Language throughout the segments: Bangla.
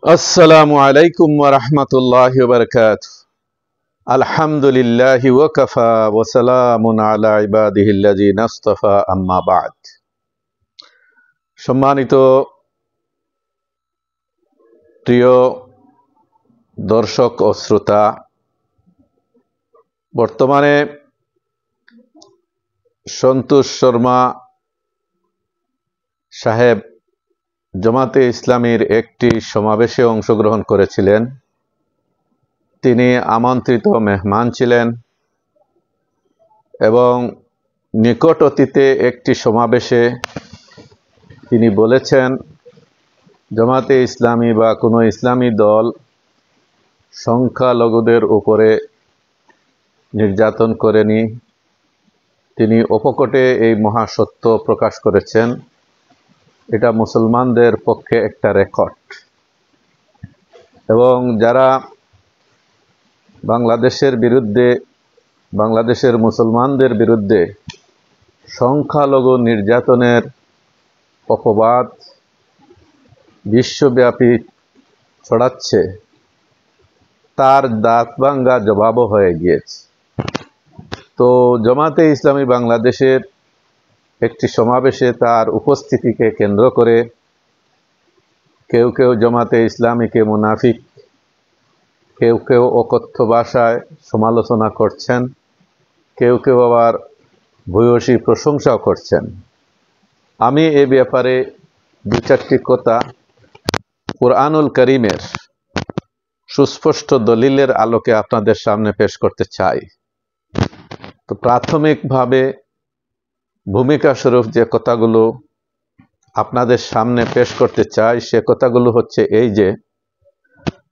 আসসালামু আলাইকুম ওয়া রাহমাতুল্লাহি ওয়া বারাকাতুহু। আলহামদুলিল্লাহি ওয়া কাফা ওয়া সালামুন আলা ইবাদিহিল্লাযিনা ইসতাফা আম্মা বা'দ। সম্মানিত প্রিয় দর্শক ও শ্রোতা, বর্তমানে সন্তোষ শর্মা সাহেব জামাতে ইসলামীর একটি সমাবেশে অংশগ্রহণ করেছিলেন। তিনি আমন্ত্রিত মেহমান ছিলেন এবং নিকট অতীতে একটি সমাবেশে তিনি বলেছেন, জামাতে ইসলামী বা কোনো ইসলামী দল সংখ্যালঘুদের উপরে নির্যাতন করেনি। তিনি অপকটে এই মহাসত্য প্রকাশ করেছেন। এটা মুসলমানদের পক্ষে একটা রেকর্ড, এবং যারা বাংলাদেশের মুসলমানদের বিরুদ্ধে সংখ্যালঘু নির্যাতনের অপবাদ বিশ্বব্যাপী ছড়াচ্ছে, তার দাঁত ভাঙ্গা জবাবও হয়ে গিয়েছে। তো জামাতে ইসলামী বাংলাদেশের একটি সমাবেশে তার উপস্থিতিকে কেন্দ্র করে কেউ কেউ জামাতে ইসলামীকে মুনাফিক, কেউ কেউ অকথ্য ভাষায় সমালোচনা করছেন, কেউ কেউ আবার ভূয়সী প্রশংসাও করছেন। আমি এ ব্যাপারে দু চারটি কথা কুরআনুল কারীমের সুস্পষ্ট দলিলের আলোকে আপনাদের সামনে পেশ করতে চাই। তো প্রাথমিকভাবে ভূমিকা স্বরূপ যে কথাগুলো আপনাদের সামনে পেশ করতে চাই, সে কথাগুলো হচ্ছে এই যে,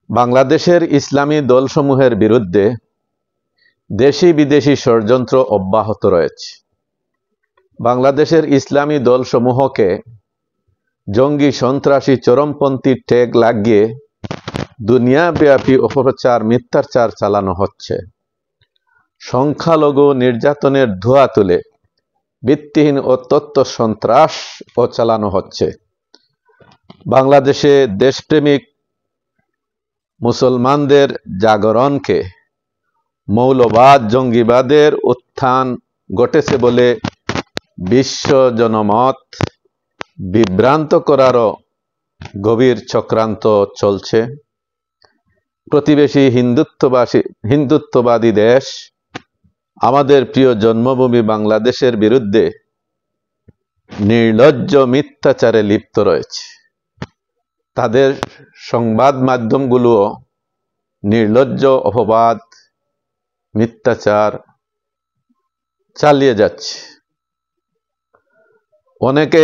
বাংলাদেশের ইসলামী দলসমূহের বিরুদ্ধে দেশি বিদেশি ষড়যন্ত্র অব্যাহত রয়েছে। বাংলাদেশের ইসলামী দলসমূহকে জঙ্গি, সন্ত্রাসী, চরমপন্থী ট্যাগ লাগিয়ে দুনিয়াব্যাপী অপপ্রচার, মিথ্যাচার চালানো হচ্ছে। সংখ্যালঘু নির্যাতনের ধোঁয়া তুলে ভিত্তিহীন ও তথ্য সন্ত্রাস চালানো হচ্ছে। বাংলাদেশে দেশপ্রেমিক মুসলমানদের জাগরণকে মৌলবাদ, জঙ্গিবাদের উত্থান ঘটেছে বলে বিশ্ব জনমত বিভ্রান্ত করারও গভীর চক্রান্ত চলছে। প্রতিবেশী হিন্দুত্ববাদী দেশ আমাদের প্রিয় জন্মভূমি বাংলাদেশের বিরুদ্ধে নির্লজ্জ মিথ্যাচারে লিপ্ত রয়েছে। তাদের সংবাদ মাধ্যমগুলোও নির্লজ্জ অপবাদ, মিথ্যাচার চালিয়ে যাচ্ছে। অনেকে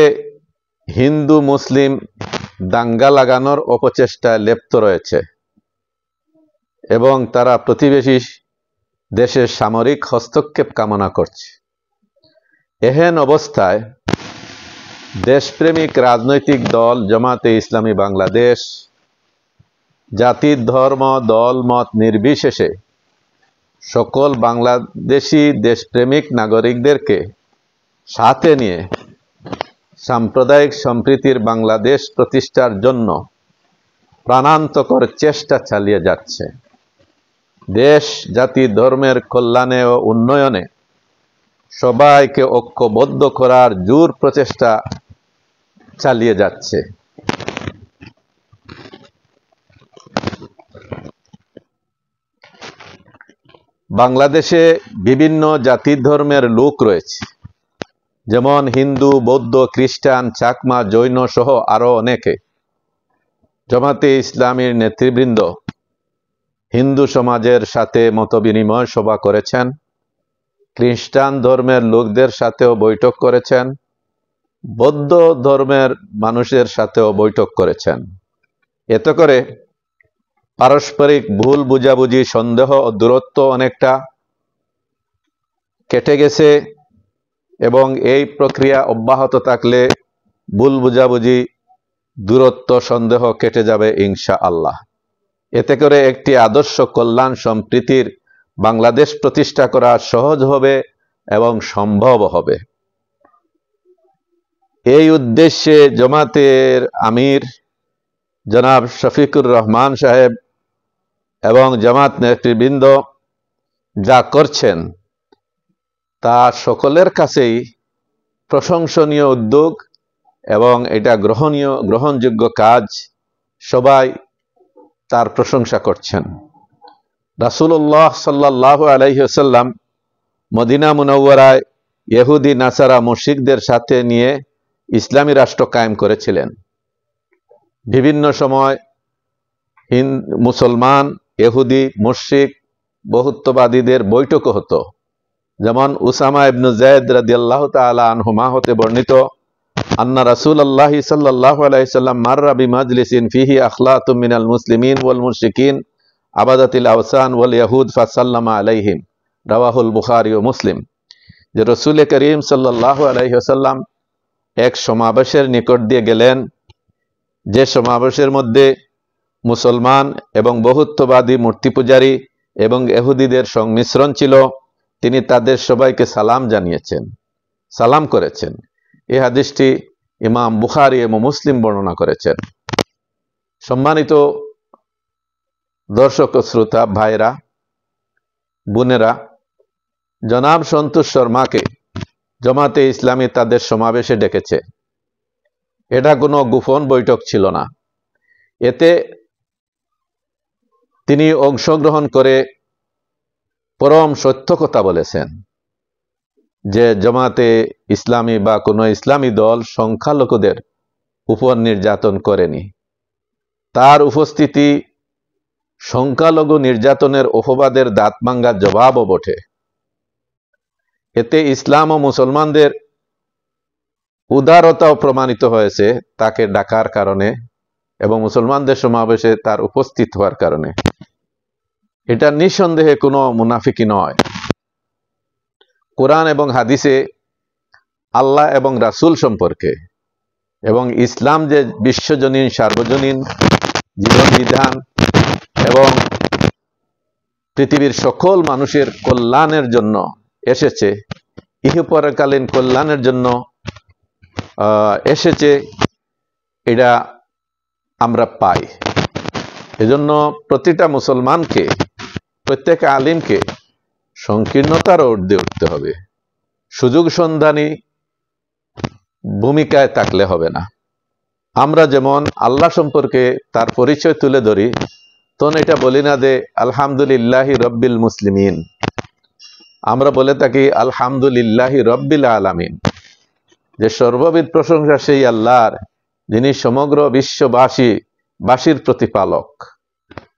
হিন্দু মুসলিম দাঙ্গা লাগানোর অপচেষ্টায় লিপ্ত রয়েছে এবং তারা প্রতিবেশী দেশের সামরিক হস্তক্ষেপ কামনা করছে। এহেন অবস্থায় দেশপ্রেমিক রাজনৈতিক দল জামাতে ইসলামী বাংলাদেশ জাতি, ধর্ম, দল মত নির্বিশেষে সকল বাংলাদেশি দেশপ্রেমিক নাগরিকদেরকে সাথে নিয়ে সাম্প্রদায়িক সম্প্রীতির বাংলাদেশ প্রতিষ্ঠার জন্য প্রাণান্তকর চেষ্টা চালিয়ে যাচ্ছে। দেশ, জাতি, ধর্মের কল্যাণে ও উন্নয়নে সবাইকে ঐক্যবদ্ধ করার জোর প্রচেষ্টা চালিয়ে যাচ্ছে। বাংলাদেশে বিভিন্ন জাতি ধর্মের লোক রয়েছে, যেমন হিন্দু, বৌদ্ধ, খ্রিস্টান, চাকমা, জৈন সহ আরো অনেকে। জামাতে ইসলামীর নেতৃবৃন্দ হিন্দু সমাজের সাথে মতবিনিময় সভা করেছেন, খ্রিস্টান ধর্মের লোকদের সাথেও বৈঠক করেছেন, বৌদ্ধ ধর্মের মানুষের সাথেও বৈঠক করেছেন। এতে করে পারস্পরিক ভুল বুঝাবুঝি, সন্দেহ ও দূরত্ব অনেকটা কেটে গেছে, এবং এই প্রক্রিয়া অব্যাহত থাকলে ভুল বুঝাবুঝি, দূরত্ব, সন্দেহ কেটে যাবে ইনশাআল্লাহ। এতে করে একটি আদর্শ কল্যাণ সম্প্রীতির বাংলাদেশ প্রতিষ্ঠা করা সহজ হবে এবং সম্ভব হবে। এই উদ্দেশ্যে জামাতের আমির জনাব শফিকুর রহমান সাহেব এবং জামাত নেতৃবৃন্দ যা করছেন তা সকলের কাছেই প্রশংসনীয় উদ্যোগ এবং এটা গ্রহণযোগ্য কাজ। সবাই তার প্রশংসা করছেন। রাসূলুল্লাহ সাল্লাল্লাহু আলাইহি ওয়াসাল্লাম মদিনা মুনাওয়ারায় ইহুদি নাসারা মুশরিকদের সাথে নিয়ে ইসলামী রাষ্ট্র কায়েম করেছিলেন। বিভিন্ন সময় মুসলমান, ইহুদি, মুশরিক, বহুত্ববাদীদের বৈঠক হতো। যেমন উসামা ইবনে যায়েদ রাদিয়াল্লাহু তাআলা আনহুমা হতে বর্ণিত, আন্না রাসূলুল্লাহ সাল্লাল্লাহু আলাইহি ওয়াসাল্লাম মাররা বিমাজলিসিন ফিহি আখলাতুম মিনাল মুসলিমিন ওয়াল মুশরিকিন আবাদাতিল আওসান ওয়াল ইয়াহুদ ফাসাল্লামা আলাইহিম, রাওয়াহুল বুখারী ও মুসলিম। যে রাসূল করিম সাল্লাল্লাহু আলাইহি ওয়াসাল্লাম এক সমাবেশের নিকট দিয়ে গেলেন, যে সমাবেশের মধ্যে মুসলমান এবং বহুত্ববাদী মূর্তি পূজারী এবং ইহুদিদের সংমিশ্রণ ছিল। তিনি তাদের সবাইকে সালাম করেছেন। এই হাদিসটি ইমাম বুখারী এবং মুসলিম বর্ণনা করেছেন। সম্মানিত দর্শক ও শ্রোতা ভাইরা, বোনেরা, জনাব সন্তোষ শর্মাকে জামাতে ইসলামী তাদের সমাবেশে ডেকেছে। এটা কোনো গোপন বৈঠক ছিল না। এতে তিনি অংশগ্রহণ করে পরম সত্য কথা বলেছেন যে জামাতে ইসলামী বা কোনো ইসলামী দল সংখ্যালঘুদের উপর নির্যাতন করেনি। তার উপস্থিতি সংখ্যালঘু নির্যাতনের অপবাদের দাঁতভাঙ্গা জবাবও বটে। এতে ইসলাম ও মুসলমানদের উদারতাও প্রমাণিত হয়েছে তাকে ডাকার কারণে এবং মুসলমানদের সমাবেশে তার উপস্থিত হওয়ার কারণে। এটা নিঃসন্দেহে কোনো মুনাফিকি নয়। কোরআন এবং হাদিসে আল্লাহ এবং রাসূল সম্পর্কে এবং ইসলাম যে বিশ্বজনীন সার্বজনীন জীবন বিধান এবং পৃথিবীর সকল মানুষের কল্যাণের জন্য এসেছে, ইহপরকালীন কল্যাণের জন্য এসেছে, এটা আমরা পাই। এজন্য প্রতিটা মুসলমানকে, প্রত্যেক আলিমকে সংকীর্ণতার ঊর্ধ্বে উঠতে হবে। সুযোগ সন্ধানী ভূমিকায় থাকলে হবে না। আমরা যেমন আল্লাহ সম্পর্কে তার পরিচয় তুলে ধরি, তখন এটা বলি না যে আলহামদুলিল্লাহি রব্বিল মুসলিমিন। আমরা বলে থাকি আলহামদুলিল্লাহি রব্বিল আলামিন, যে সর্ববিধ প্রশংসা সেই আল্লাহর যিনি সমগ্র বিশ্ববাসীর প্রতিপালক।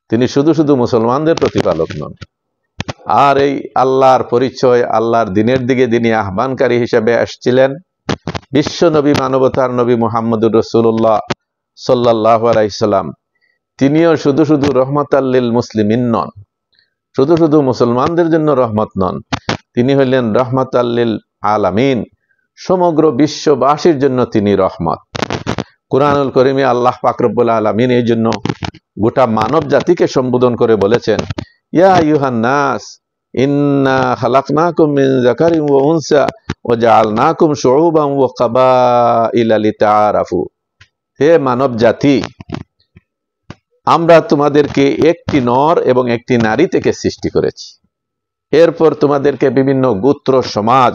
তিনি শুধু শুধু মুসলমানদের প্রতিপালক নন। আর এই আল্লাহর পরিচয়, আল্লাহর দিনের দিকে যিনি আহ্বানকারী হিসেবে আসছিলেন, বিশ্ব নবী, মানবতার নবী মুহাম্মদুর রাসূলুল্লাহ সাল্লাল্লাহু আলাইহি সাল্লাম, তিনিও শুধু শুধু রহমাতাল লিল মুসলিমিন নন, শুধু শুধু মুসলমানদের জন্য রহমত নন, তিনি হইলেন রহমাতাল লিল আলামিন, সমগ্র বিশ্ববাসীর জন্য তিনি রহমত। কুরআনুল কারীমে আল্লাহ পাক রব্বুল আলামিন এই জন্য গোটা মানব জাতিকে সম্বোধন করে বলেছেন, ইয়া আইয়ুহান নাস ইন্না খালাকনাকুম মিন যাকারিন ওয়া উনসা ওয়া জাআলনাকুম শুউবান ওয়া কাবাইলা লিতাআরাফু। হে মানব জাতি, আমরা তোমাদেরকে একটি নর এবং একটি নারী থেকে সৃষ্টি করেছি। এরপর তোমাদেরকে বিভিন্ন গোত্র সমাজ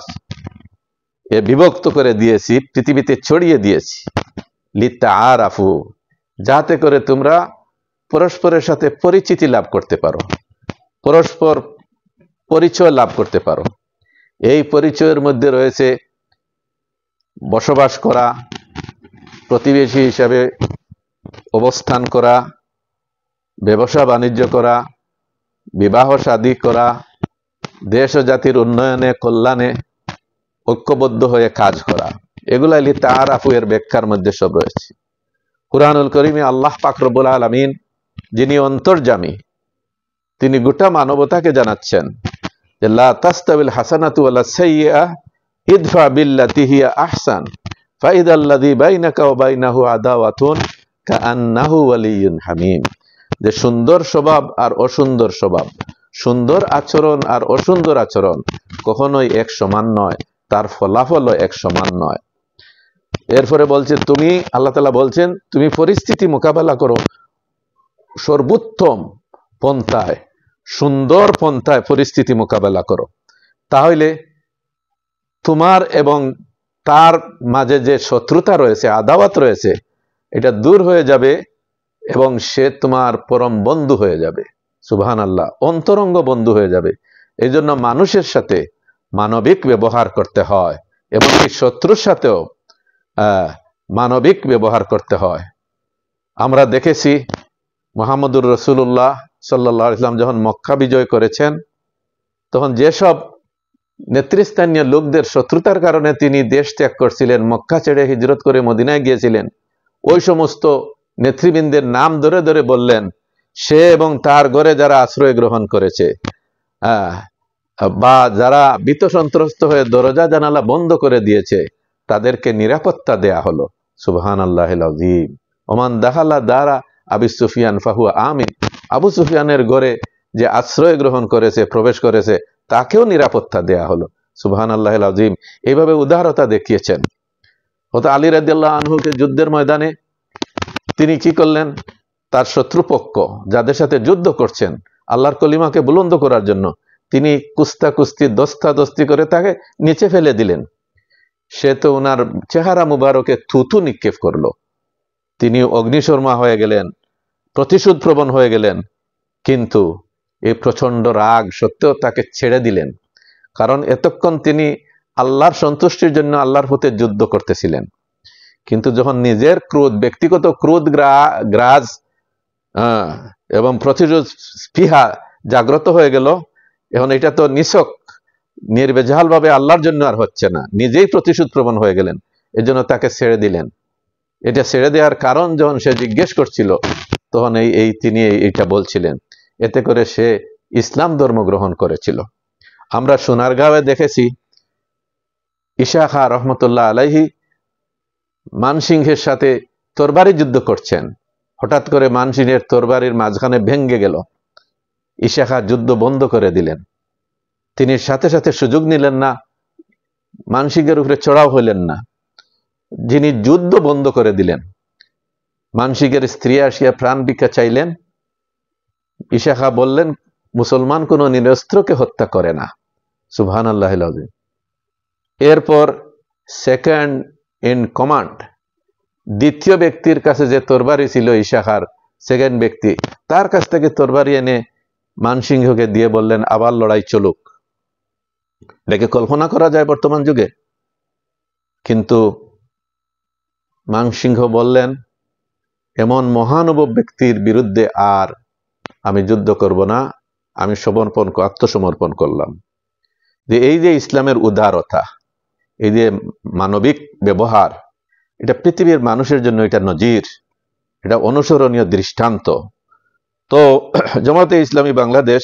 বিভক্ত করে দিয়েছি, পৃথিবীতে ছড়িয়ে দিয়েছি। লিতাআরাফু, যাতে করে তোমরা পরস্পরের সাথে পরিচিতি লাভ করতে পারো, পরস্পর পরিচয় লাভ করতে পারো। এই পরিচয়ের মধ্যে রয়েছে বসবাস করা, প্রতিবেশী হিসাবে অবস্থান করা, ব্যবসা বাণিজ্য করা, বিবাহ শাদী করা, দেশ ও জাতির উন্নয়নে, কল্যাণে ঐক্যবদ্ধ হয়ে কাজ করা। এগুলা লিতাআরাফু এর ব্যাখ্যার মধ্যে সব রয়েছে। কুরআনুল কারীমে আল্লাহ পাক রব্বুল আলামিন যিনি অন্তর্যামী, তিনি গোটা মানবতাকে জানাচ্ছেন যে লা তাস্তাবিল হাসানাতু ওয়ালা সাইয়্যিআহ ইদফা বিল্লাতি হিয়া আহসান ফাইদাল্লাযী বাইনাকা ওয়া বাইনাহু আদাওয়াতুন কাআন্নাহু ওয়ালিয়্যুন হামীম। যে সুন্দর স্বভাব আর অসুন্দর স্বভাব, সুন্দর আচরণ আর অসুন্দর আচরণ কখনোই এক সমান নয়, তার ফলাফলও এক সমান নয়। এরপরে বলছে তুমি, আল্লাহ তাআলা বলছেন তুমি পরিস্থিতি মোকাবেলা করো সর্বোত্তম পন্থায়, সুন্দর পন্থায় পরিস্থিতি মোকাবেলা করো, তাহলে তোমার এবং তার মাঝে যে শত্রুতা রয়েছে, আদাওয়াত রয়েছে, এটা দূর হয়ে যাবে এবং সে তোমার পরম বন্ধু হয়ে যাবে। সুবহানাল্লাহ, অন্তরঙ্গ বন্ধু হয়ে যাবে। এই জন্য মানুষের সাথে মানবিক ব্যবহার করতে হয়, এবং এই শত্রুর সাথেও মানবিক ব্যবহার করতে হয়। আমরা দেখেছি মুহাম্মদুর রাসূলুল্লাহ সাল্লাল্লাহু আলাইহি ওয়াসাল্লাম যখন মক্কা বিজয় করেছেন, তখন যেসব নেতৃস্থানীয় লোকদের শত্রুতার কারণে তিনি দেশ ত্যাগ করছিলেন, মক্কা ছেড়ে হিজরত করে মদিনায় গিয়েছিলেন, ওই সমস্ত নেতৃবৃন্দের নাম ধরে ধরে বললেন, সে এবং তার ঘরে যারা আশ্রয় গ্রহণ করেছে বা যারা ভীত সন্ত্রস্ত হয়ে দরজা জানালা বন্ধ করে দিয়েছে, তাদেরকে নিরাপত্তা দেয়া হলো। সুবহানাল্লাহিল আযীম। ওমান দাখালা দারা আবু সুফিয়ান ফাহুয়া আমিন। আবু সুফিয়ানের ঘরে যে আশ্রয় গ্রহণ করেছে, প্রবেশ করেছে, তাকেও নিরাপত্তা দেয়া হলো। সুবহানাল্লাহিল আযীম। এইভাবে উদারতা দেখিয়েছেন। হযরত আলী রাদিয়াল্লাহু আনহুকে যুদ্ধের ময়দানে তিনি কি করলেন, তার শত্রুপক্ষ যাদের সাথে যুদ্ধ করছেন আল্লাহর কলিমাকে বুলন্দ করার জন্য, তিনি কুস্তি দস্তাদস্তি করে তাকে নিচে ফেলে দিলেন। সে তো ওনার চেহারা মুবারকে থুথু নিক্ষেপ করলো। তিনি অগ্নিশর্মা হয়ে গেলেন, প্রতিশোধ প্রবণ হয়ে গেলেন, কিন্তু এই প্রচন্ড রাগ সত্ত্বেও তাকে ছেড়ে দিলেন, কারণ এতক্ষণ তিনি আল্লাহর সন্তুষ্টির জন্য আল্লাহর পথে যুদ্ধ করতেছিলেন। কিন্তু যখন নিজের ক্রোধ, ব্যক্তিগত ক্রোধ গ্রাজ এবং প্রতিরোধ স্পৃহা জাগ্রত হয়ে গেল, এখন এটা তো নিছক নির্বেজাল ভাবে আল্লাহর জন্য আর হচ্ছে না, নিজেই প্রতিশোধ প্রবণ হয়ে গেলেন, এজন্য তাকে ছেড়ে দিলেন। এটা ছেড়ে দেওয়ার কারণ যখন সে জিজ্ঞেস করছিল, তখন তিনি এইটা বলছিলেন, এতে করে সে ইসলাম ধর্ম গ্রহণ করেছিল। আমরা সোনারগাঁওয়ে দেখেছি ঈশা খাঁ রহমতুল্লাহ আলাইহি মানসিংহের সাথে তরবারি যুদ্ধ করছেন, হঠাৎ করে মানসিংহের তরবারির মাঝখানে ভেঙ্গে গেল। ঈশা খাঁ যুদ্ধ বন্ধ করে দিলেন। তিনি সাথে সাথে সুযোগ নিলেন না, মানসিংহের উপরে চড়াও হইলেন না, যিনি যুদ্ধ বন্ধ করে দিলেন। মানসিংহের স্ত্রী আসিয়া প্রাণ ভিক্ষা চাইলেন। ঈশা খাঁ বললেন, মুসলমান কোনো নিরস্ত্রকে হত্যা করে না। সুবহানাল্লাহিল আযীম। এরপর সেকেন্ড ইন কমান্ড, দ্বিতীয় ব্যক্তির কাছে যে তরবারি ছিল ঈশা খাঁর, সেকেন্ড ব্যক্তি, তার কাছ থেকে তরবারি এনে মানসিংহকে দিয়ে বললেন, আবার লড়াই চলুক। এটাকে কল্পনা করা যায় বর্তমান যুগে? কিন্তু মানসিংহ বললেন, এমন মহানুভব ব্যক্তির বিরুদ্ধে আর আমি যুদ্ধ করব না, আমি আত্মসমর্পণ করলাম। যে এই যে ইসলামের উদারতা, এই যে মানবিক ব্যবহার, এটা পৃথিবীর মানুষের জন্য এটা নজির, এটা অনুসরণীয় দৃষ্টান্ত। তো জামাতে ইসলামী বাংলাদেশ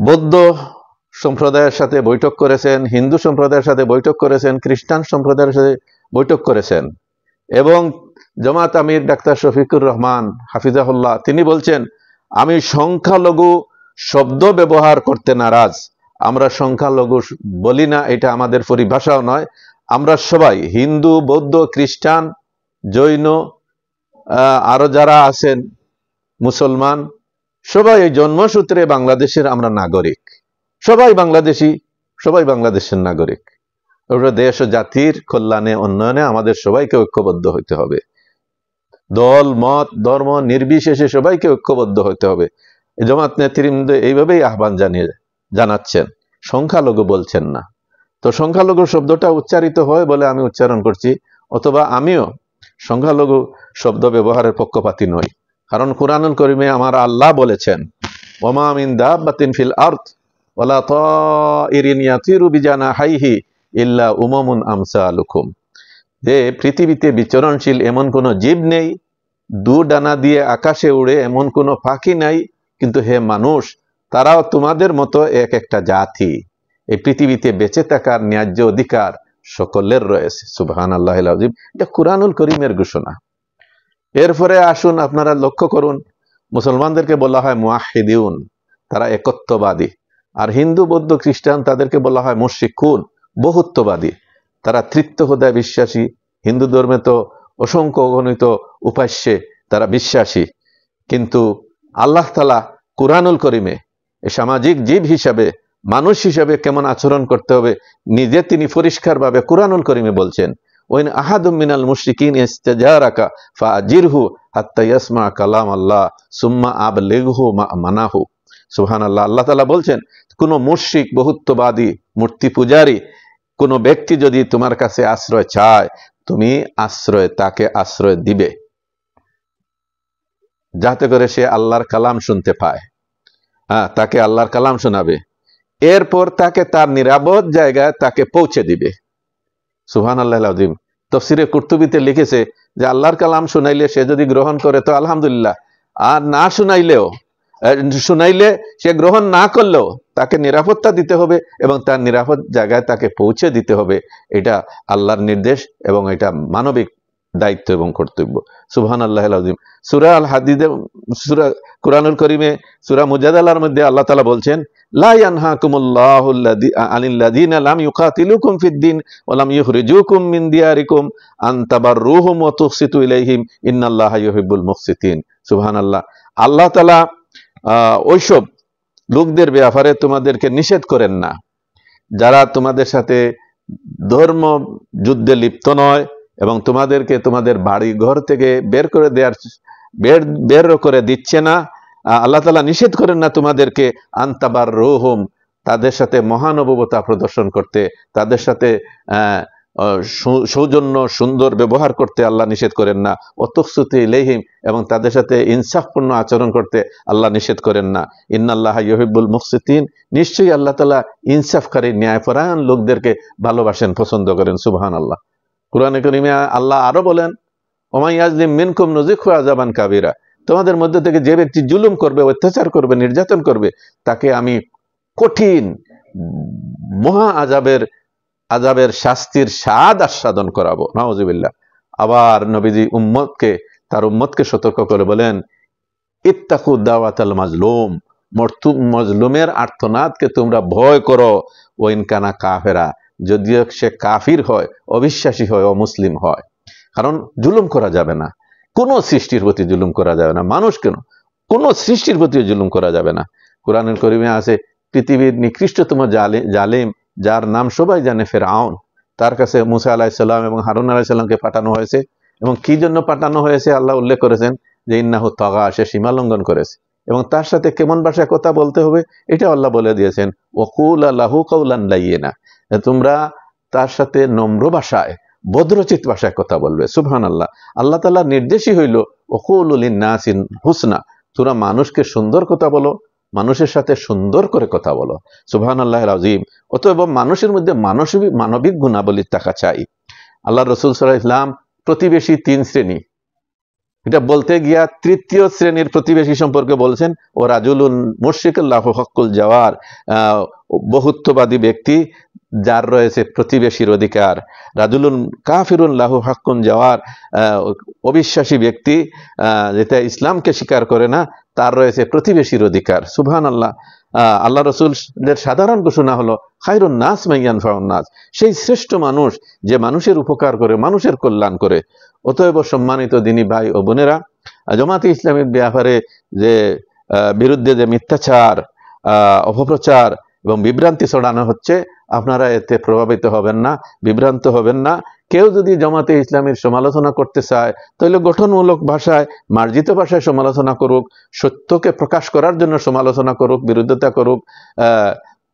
বৌদ্ধ সম্প্রদায়ের সাথে বৈঠক করেছেন, হিন্দু সম্প্রদায়ের সাথে বৈঠক করেছেন, খ্রিস্টান সম্প্রদায়ের সাথে বৈঠক করেছেন, এবং জামাত আমির ডাক্তার শফিকুর রহমান হাফিজাহুল্লাহ তিনি বলছেন, আমি সংখ্যালঘু শব্দ ব্যবহার করতে নারাজ। আমরা সংখ্যালঘু বলি না, এটা আমাদের পরিভাষাও নয়। আমরা সবাই হিন্দু, বৌদ্ধ, খ্রিস্টান, জৈন, আরো যারা আছেন মুসলমান, সবাই এই জন্মসূত্রে বাংলাদেশের আমরা নাগরিক, সবাই বাংলাদেশি, সবাই বাংলাদেশের নাগরিক। ওটা দেশ ও জাতির কল্যাণে, উন্নয়নে আমাদের সবাইকে ঐক্যবদ্ধ হইতে হবে। দল মত ধর্ম নির্বিশেষে সবাইকে ঐক্যবদ্ধ হইতে হবে। জামাত নেতৃবৃন্দ এইভাবেই আহ্বান জানাচ্ছেন, সংখ্যালঘু বলছেন না। তো সংখ্যালঘু শব্দটা উচ্চারিত হয় বলে আমি উচ্চারণ করছি, অথবা আমিও সংখ্যালঘু শব্দ ব্যবহারের পক্ষপাতী নই। কারণ কুরআনুল কারীমে আমার আল্লাহ বলেছেন, ওমা মিন দাব্বাতিন ফিল আরদ ওয়ালা তাইরিন ইয়াতিরু বিজানাহাইহি ইল্লা উমামুন আমসালুকুম। যে পৃথিবীতে বিচরণশীল এমন কোনো জীব নেই, দু ডানা দিয়ে আকাশে উড়ে এমন কোনো পাখি নাই, কিন্তু হে মানুষ, তারাও তোমাদের মতো এক একটা জাতি। এই পৃথিবীতে বেঁচে থাকার ন্যায্য অধিকার সকলের রয়েছে। সুবহানাল্লাহিল আযীম। এটা কুরআনুল কারীমের ঘোষণা। এরপরে আসুন আপনারা লক্ষ্য করুন, মুসলমানদেরকে বলা হয় মুয়াহহিদুন, তারা একত্ববাদী। আর হিন্দু, বৌদ্ধ, খ্রিস্টান তাদেরকে বলা হয় মুশরিকুন, বহুত্ববাদী। তারা তৃতীয়খোদায় বিশ্বাসী। হিন্দু ধর্মে তো অসংখ্য অগণিত উপাস্যে তারা বিশ্বাসী, কিন্তু আল্লাহ তাআলা কুরআনুল করিমে সামাজিক জীব হিসাবে, মানুষ হিসাবে কেমন আচরণ করতে হবে নিজে তিনি পরিষ্কারভাবে কুরআনুল করিমে বলছেন। ওয়াইন আহাদুম মিনাল মুশরিকিন ইস্তাজারাকা ফাজিরহু হাত্তা ইয়াসমা কালাম আল্লাহ সুম্মা আবলিগহু মানাহু। সুবহানাল্লাহ। আল্লাহ তাআলা বলছেন, কোন মুশরিক, বহুত্ববাদী, মূর্তি পূজারী কোন ব্যক্তি যদি তোমার কাছে আশ্রয় চায়, তুমি তাকে আশ্রয় দিবে, যাতে করে সে আল্লাহর কালাম শুনতে পায়। তাকে আল্লাহর কালাম শোনাবে, এরপর তাকে তার নিরাপদ জায়গায় তাকে পৌঁছে দিবে। সুবহানাল্লাহিল আযীম। তাফসীরে কুরতুবীতে লিখেছে যে আল্লাহর কালাম শুনাইলে সে যদি গ্রহণ করে তো আলহামদুলিল্লাহ, আর না শুনাইলে সে গ্রহণ না করলেও তাকে নিরাপত্তা দিতে হবে এবং তার নিরাপদ জায়গায় তাকে পৌঁছে দিতে হবে। এটা আল্লাহর নির্দেশ এবং এটা মানবিক দায়িত্ব এবং কর্তব্য। সুবহানাল্লাহিল আযীম। সূরা আল হাদীদে, সূরা কুরআনুল কারীমে সূরা মুজাদালার মধ্যে আল্লাহ তাআলা বলছেন, লা ইয়ানহাকুমুল্লাহু আনিল্লাযীনা লাম ইউকাতিলুকুম ফিদ-দীন ওয়া লাম ইখরিজুকুম মিন দিয়ারিকুম আন তাবাররুহুম ওয়া তুকসিতু ইলাইহিম ইন্নাল্লাহা ইউহিব্বুল মুকসিতিন। সুবহানাল্লাহ। আল্লাহ তাআলা ওইসব লোকদের ব্যাপারে তোমাদেরকে নিষেধ করেন না যারা তোমাদের সাথে ধর্ম যুদ্ধে লিপ্ত নয় এবং তোমাদেরকে তোমাদের বাড়ি ঘর থেকে বের করে দিচ্ছে না। আল্লাহ তাআলা নিষেধ করেন না তোমাদেরকে আনতাবাররুহুম, তাদের সাথে মহানুভবতা প্রদর্শন করতে, তাদের সাথে সৌজন্য সুন্দর ব্যবহার করতে আল্লাহ নিষেধ করেন না। ওয়াতুকসিতু ইলাইহিম, এবং তাদের সাথে ইনসাফপূর্ণ আচরণ করতে আল্লাহ নিষেধ করেন না। ইন্নাল্লাহা ইউহিব্বুল মুকসিতিন, নিশ্চয়ই আল্লাহ তাআলা ইনসাফকারী, ন্যায়পরায়ণ লোকদেরকে ভালোবাসেন, পছন্দ করেন। সুবহানাল্লাহ। কুরআনে কারীমে আল্লাহ আরো বলেন, ওমা ইয়াজলিম মিনকুম নুযিকহু আযাবান কাবীরা, তোমাদের মধ্যে থেকে যে ব্যক্তি জুলুম করবে, অত্যাচার করবে, নির্যাতন করবে, তাকে আমি কঠিন মহা আযাবের শাস্তির স্বাদ আস্বাদন করাবো। নাউযুবিল্লাহ। আবার নবীজি তার উম্মতকে সতর্ক করে বলেন, ইত্তাকু দাওয়াতাল মাজলুম, মজলুমের আর্তনাদকে তোমরা ভয় করো, ওয়াইন কানা কাফেরা, যদিও সে কাফির হয়, অবিশ্বাসী হয়, অমুসলিম হয়। কারণ জুলুম করা যাবে না, কোন সৃষ্টির প্রতি জুলুম করা যাবে না। মানুষ কেন, কোন সৃষ্টির প্রতি জুলুম করা যাবে না। কুরআনুল কারীমে আছে, পৃথিবীর নিকৃষ্টতম জালিম, যার নাম সবাই জানে, ফেরাউন, তার কাছে মুসা আলাইহিস সালাম এবং হারুন আলাইহিস সালামকে পাঠানো হয়েছে। এবং কি জন্য পাঠানো হয়েছে আল্লাহ উল্লেখ করেছেন যে ইন্নাহু তাগা, সে সীমা লঙ্ঘন করেছে। এবং তার সাথে কেমন ভাষায় কথা বলতে হবে এটা আল্লাহ বলে দিয়েছেন, ওয়াকুলা লাহু কাওলান লাইয়িনা, তোমরা তার সাথে নম্র ভাষায়, ভদ্রচিত ভাষায় কথা বলবে। সুবহানাল্লাহ। আল্লাহ তাআলার নির্দেশই হইল ওয়াকুলু লিন-নাসি হুসনা, তোমরা মানুষকে সুন্দর কথা বলো, মানুষের সাথে সুন্দর করে কথা বলো। সুবহানাল্লাহিল আযীম। অতএব মানুষের মধ্যে মানবিক গুণাবলী থাকা চাই। আল্লাহ রাসূল সাল্লাল্লাহু আলাইহি ওয়াসাল্লাম প্রতিবেশী 3 শ্রেণী, এটা বলতে গিয়া তৃতীয় শ্রেণীর প্রতিবেশী সম্পর্কে বলছেন, ও রাজুলুন মুশরিকুন লাহু হাক্কুল জাওয়ার, বহুত্ববাদী ব্যক্তি যার রয়েছে প্রতিবেশীর অধিকার। রাজুলুন কাফিরুন লাহু হাক্কুন জাওয়ার, অবিশ্বাসী ব্যক্তি যেটা ইসলামকে স্বীকার করে না, তার রয়েছে প্রতিবেশীর অধিকার। সুবহানাল্লাহ। আল্লাহ রাসূলের সাধারণ ঘোষণা হলো, খায়রুন নাস মান ইয়ানফাউন নাস, সেই শ্রেষ্ঠ মানুষ যে মানুষের উপকার করে, মানুষের কল্যাণ করে। অতএব সম্মানিত দিনী ভাই ও বোনেরা, জামাতে ইসলামীর ব্যাপারে যে বিরুদ্ধে যে মিথ্যাচার, অপপ্রচার এবং বিভ্রান্তি ছড়ানো হচ্ছে, আপনারা এতে প্রভাবিত হবেন না, বিভ্রান্ত হবেন না। কেউ যদি জামাতে ইসলামীর সমালোচনা করতে চায়, তাহলে গঠনমূলক ভাষায়, মার্জিত ভাষায় সমালোচনা করুক, সত্যকে প্রকাশ করার জন্য সমালোচনা করুক, বিরোধিতা করুক,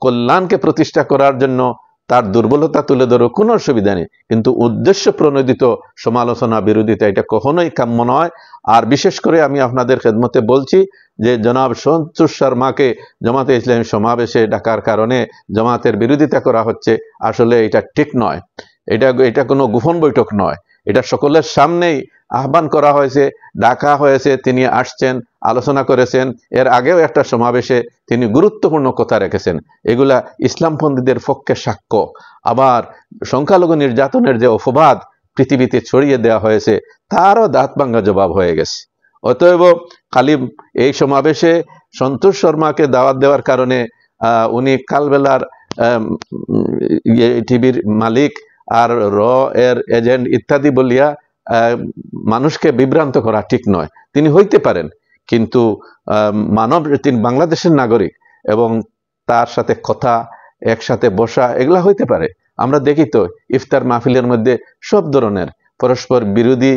কল্যাণকে প্রতিষ্ঠা করার জন্য তার দুর্বলতা তুলে ধরুক, কোনো অসুবিধা নেই। কিন্তু উদ্দেশ্য প্রণোদিত সমালোচনা, বিরোধিতা, এটা কখনোই কাম্য নয়। আর বিশেষ করে আমি আপনাদের খেদমতে বলছি যে জনাব সন্তোষ শর্মাকে জামাতে ইসলামী সমাবেশে ডাকার কারণে জামাতের বিরোধিতা করা হচ্ছে, আসলে এটা ঠিক নয়। এটা কোনো গোপন বৈঠক নয়, এটা সকলের সামনেই আহ্বান করা হয়েছে, ডাকা হয়েছে, তিনি আসছেন, আলোচনা করেছেন। এর আগেও একটা সমাবেশে তিনি গুরুত্বপূর্ণ কথা রেখেছেন, এগুলা ইসলামপন্থীদের পক্ষে সাক্ষ্য। আবার সংখ্যালঘু নির্যাতনের যে অপবাদ পৃথিবীতে ছড়িয়ে দেওয়া হয়েছে, তারও দাঁত ভাঙ্গা জবাব হয়ে গেছে। অতএব খালি এই সমাবেশে সন্তোষ শর্মাকে দাওয়াত দেওয়ার কারণে উনি কালবেলার টিভির মালিক আর র এর এজেন্ট ইত্যাদি বলিয়া মানুষকে বিভ্রান্ত করা ঠিক নয়। তিনি হইতে পারেন, কিন্তু তিনি বাংলাদেশের নাগরিক, এবং তার সাথে কথা, একসাথে বসা, এগুলা হইতে পারে। আমরা দেখি তো ইফতার মাহফিলের মধ্যে সব ধরনের পরস্পর বিরোধী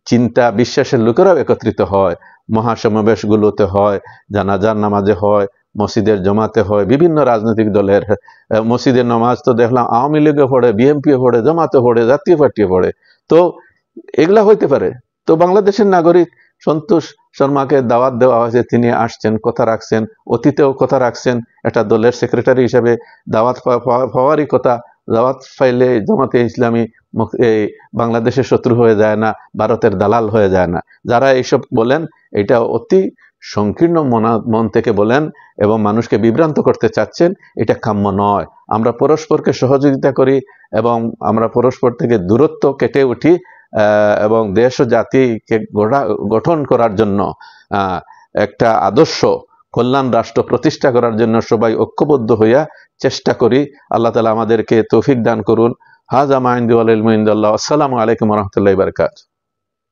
চিন্তা বিশ্বাসের লোকেরাও একত্রিত হয়, মহাসমাবেশগুলোতে হয়, জানাজার নামাজে হয়, মসজিদের জমাতে হয়, বিভিন্ন রাজনৈতিক দলের মসজিদের নামাজ তো দেখলাম আওয়ামী লীগে পড়ে, বিএনপিও পড়ে, জমাতে পড়ে, জাতীয় পার্টিও পড়ে। তো এগুলা হইতে পারে। তো বাংলাদেশের নাগরিক সন্তোষ শর্মাকে দাওয়াত দেওয়া হয়েছে, তিনি আসছেন, কথা রাখছেন, অতীতেও কথা রাখছেন, একটা দলের সেক্রেটারি হিসেবে দাওয়াত পাওয়ারই কথা। দাওয়াত পাইলে জামাতে ইসলামী এই বাংলাদেশের শত্রু হয়ে যায় না, ভারতের দালাল হয়ে যায় না। যারা এইসব বলেন, এটা অতি সংকীর্ণ মন থেকে বলেন এবং মানুষকে বিভ্রান্ত করতে চাচ্ছেন, এটা কাম্য নয়। আমরা পরস্পরকে সহযোগিতা করি এবং আমরা পরস্পর থেকে দূরত্ব কেটে উঠি এবং দেশ ও জাতিকে গঠন করার জন্য একটা আদর্শ কল্যাণ রাষ্ট্র প্রতিষ্ঠা করার জন্য সবাই ঐক্যবদ্ধ হইয়া চেষ্টা করি। আল্লাহ তাআলা আমাদেরকে তৌফিক দান করুন। হাযা মা ইনদি ওয়াল ইলমু ইনদাল্লাহ। আসসালামু আলাইকুম ওয়া রাহমাতুল্লাহি ওয়া বারাকাতুহু।